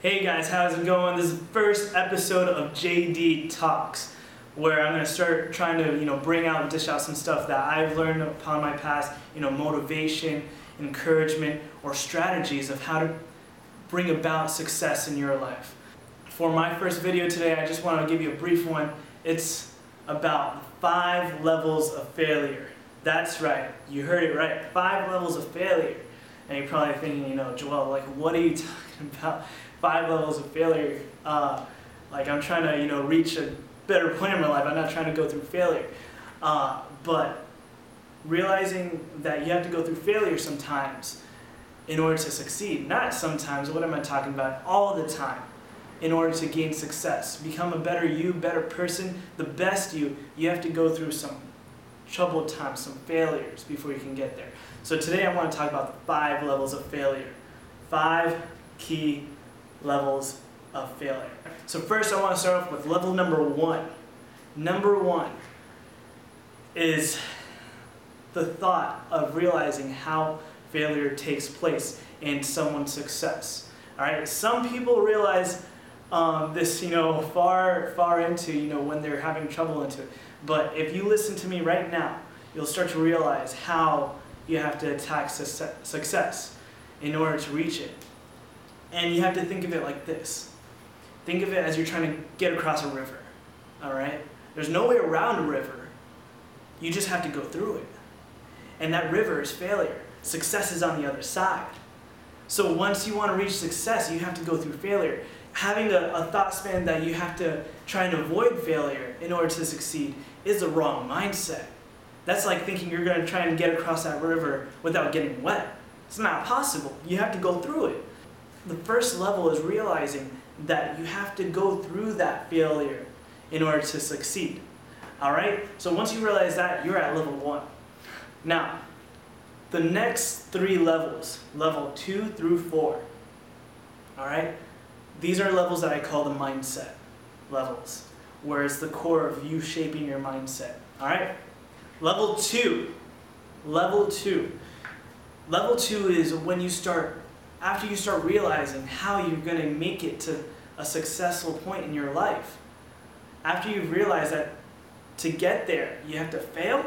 Hey guys, how's it going? This is the first episode of JD Talks, where I'm going to start trying to, bring out and dish out some stuff that I've learned upon my past, motivation, encouragement, or strategies of how to bring about success in your life. For my first video today, I just want to give you a brief one. It's about 5 levels of failure. That's right, you heard it right, 5 levels of failure. And you're probably thinking, Joel, what are you talking about? 5 levels of failure. I'm trying to, reach a better point in my life. I'm not trying to go through failure. But realizing that you have to go through failure sometimes in order to succeed. Not sometimes, what am I talking about? All the time. In order to gain success, become a better you, better person, the best you have to go through some troubled times, some failures before you can get there. So today I want to talk about the 5 levels of failure. 5 key levels of failure. So first I want to start off with level number 1. Number 1 is the thought of realizing how failure takes place in someone's success. Alright, some people realize this, far into, when they're having trouble into it. But if you listen to me right now, you'll start to realize how you have to attack success in order to reach it. And you have to think of it like this. Think of it as you're trying to get across a river, all right? There's no way around a river. You just have to go through it. And that river is failure. Success is on the other side. So once you want to reach success, you have to go through failure. Having a thought span that you have to try and avoid failure in order to succeed is the wrong mindset. That's like thinking you're going to try and get across that river without getting wet. It's not possible. You have to go through it. The first level is realizing that you have to go through that failure in order to succeed. Alright? So once you realize that, you're at level 1. Now, the next 3 levels, level 2 through 4, alright? These are levels that I call the mindset levels, where it's the core of you shaping your mindset. Alright? Level 2. Level 2 is when you start, after you start realizing how you're going to make it to a successful point in your life. After you've realized that to get there, you have to fail,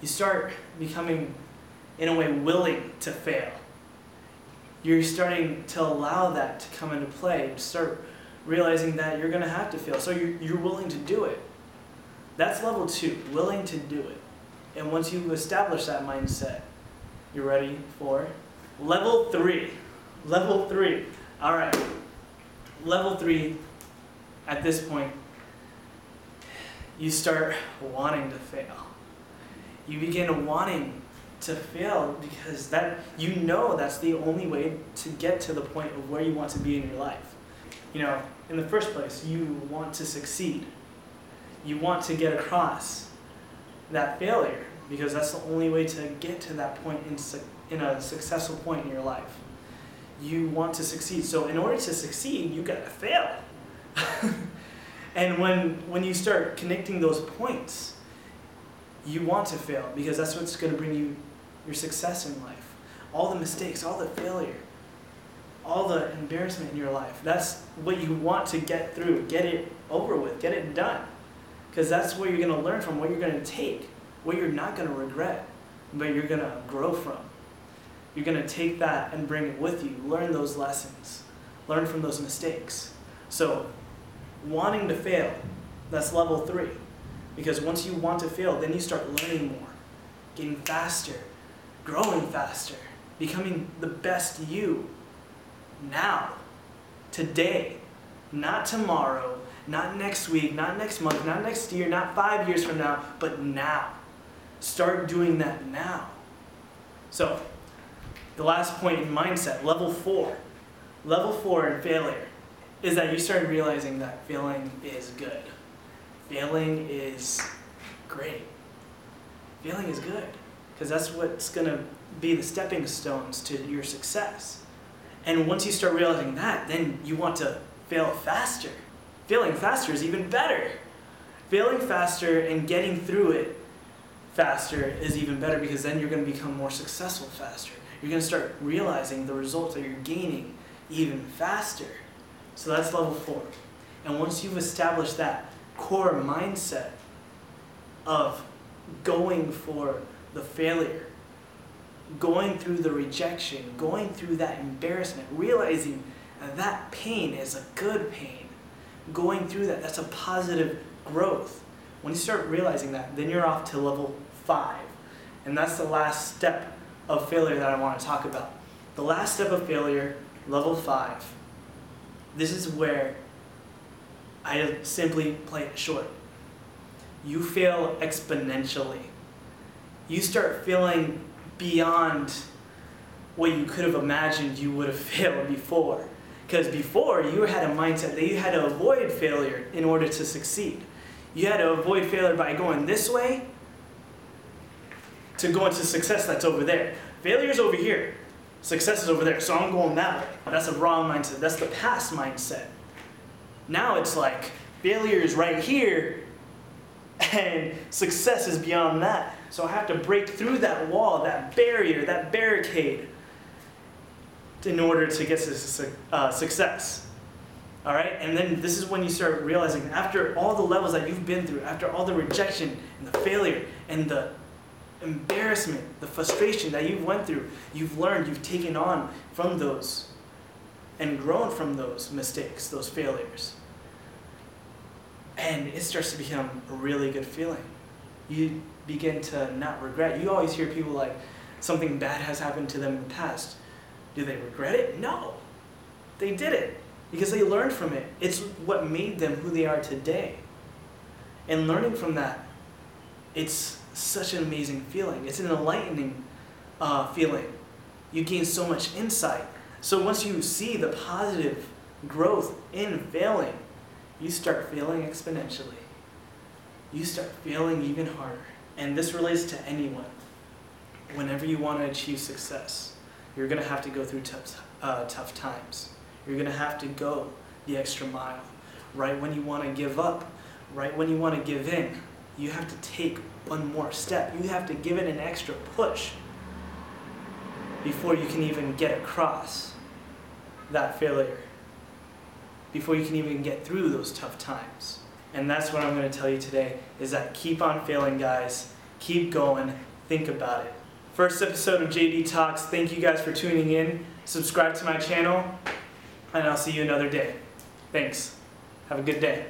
you start becoming, in a way, willing to fail. You're starting to allow that to come into play. Start realizing that you're going to have to fail. So you're willing to do it. That's level 2, willing to do it. And once you establish that mindset, you're ready for level 3. Level 3. All right. Level 3, at this point, you start wanting to fail. You begin wanting to fail because that's the only way to get to the point of where you want to be in your life. In the first place, you want to succeed. You want to get across that failure because that's the only way to get to that point in a successful point in your life. You want to succeed. So in order to succeed, you got to fail. And when you start connecting those points, you want to fail because that's what's going to bring you your success in life. All the mistakes, all the failure, all the embarrassment in your life, that's what you want to get through, get it over with, get it done. Because that's what you're going to learn from, what you're going to take, what you're not going to regret, but you're going to grow from. You're going to take that and bring it with you, learn those lessons, learn from those mistakes. So, wanting to fail, that's level 3. Because once you want to fail, then you start learning more, getting faster, growing faster, becoming the best you now, today, not tomorrow, not next week, not next month, not next year, not 5 years from now, but now. Start doing that now. So, the last point in mindset, level 4. Level 4 in failure is that you start realizing that failing is good. Failing is great. Failing is good. Because that's what's going to be the stepping stones to your success. And once you start realizing that, then you want to fail faster. Failing faster is even better. Failing faster and getting through it faster is even better because then you're going to become more successful faster. You're going to start realizing the results that you're gaining even faster. So that's level 4. And once you've established that core mindset of going for the failure, going through the rejection, going through that embarrassment, realizing that pain is a good pain, going through that, that's a positive growth. When you start realizing that, then you're off to level 5. And that's the last step of failure that I want to talk about. The last step of failure, level 5, this is where I simply play it short. You fail exponentially. You start failing beyond what you could have imagined you would have failed before. Because before, you had a mindset that you had to avoid failure in order to succeed. You had to avoid failure by going this way to go into success that's over there. Failure's over here. Success is over there, so I'm going that way. That's a wrong mindset. That's the past mindset. Now it's like, failure is right here, and success is beyond that. So I have to break through that wall, that barrier, that barricade, in order to get to success. All right? And then this is when you start realizing, after all the levels that you've been through, after all the rejection and the failure and the embarrassment, the frustration that you've went through, you've learned, you've taken on from those and grown from those mistakes, those failures. And it starts to become a really good feeling. You begin to not regret. You always hear people like, something bad has happened to them in the past. Do they regret it? No. They did it because they learned from it. It's what made them who they are today. And learning from that, it's such an amazing feeling. It's an enlightening feeling. You gain so much insight. So once you see the positive growth in failing, you start failing exponentially. You start failing even harder. And this relates to anyone. Whenever you want to achieve success, you're going to have to go through tough times. You're going to have to go the extra mile. Right when you want to give up, right when you want to give in, you have to take one more step. You have to give it an extra push before you can even get across that failure, before you can even get through those tough times. And that's what I'm going to tell you today, is that keep on failing, guys. Keep going. Think about it. First episode of JD Talks. Thank you guys for tuning in. Subscribe to my channel, and I'll see you another day. Thanks. Have a good day.